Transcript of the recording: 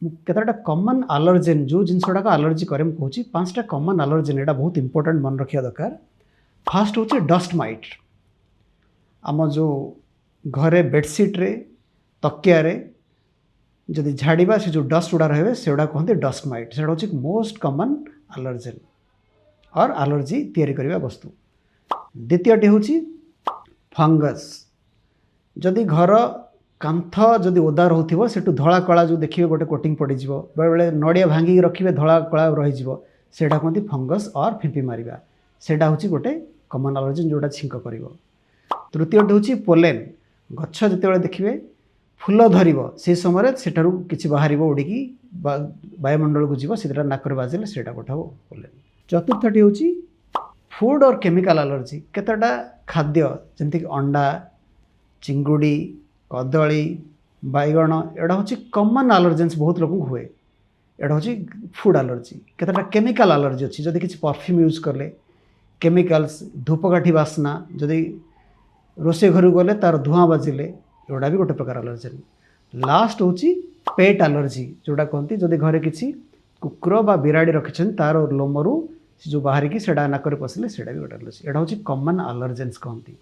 केतटा common allergen जो जिनसटा को allergy करे म कहूँ 5टा कॉमन एलर्जेन एटा बहुत इंपोर्टेंट मन रखिया दरकार। फास्ट होची डस्ट माइट। आम जो घरे बेडसीट रे तकिया रे जदि झाड़ीबा से जो डस्ट गुड़ा रहे से कहते डस्ट माइट से हूँ मोस्ट कॉमन एलर्जेन और एलर्जी तैयारी करने वस्तु। द्वितीयटी हूँ फंगस। जदि घर कांथ जदि ओदा रोथो से धला कला जो देखिए गोटे कोटिंग पड़ज बेले बेले नड़िया भांगिक रखिए धला कला रही कहते फंगस और फिंपी मारिबा सेटा हूँ गोटे कॉमन एलर्जेन जोटा छींक कर। तृतीयटी हूँ पोलेन। गछ जिते देखिए फूल धर से समय से कि बाहर उड़ीकी वायुमंडल को जीव से नाक बाजिले से गोटे हम पोलेन। चतुर्थटी हूँ फूड और केमिकल एलर्जी। केतटा खाद्य जमीक अंडा चिंगुड़ी कदली बैगण एटा हूँ कॉमन एलर्जेन्स बहुत लोग हुए। एटा हूँ फूड एलर्जी। केतटा केमिकल एलर्जी अच्छी जदि किसी परफ्यूम यूज कले केमिकल्स धूपकाठी बास्ना जदि रोसे घर गले तार धुआं बाजिले एटा भी गोटे प्रकार एलर्जेन। लास्ट हूँ पेट एलर्जी जोटा कहती जदि घरे किसी कुकुर बा बिराड़ी रखिछन तार लोमरू जो बाहर की सेटा नाक पशिले सेटा भी गोटे एलर्जी। एटा हूँ कॉमन एलर्जेन्स कहती।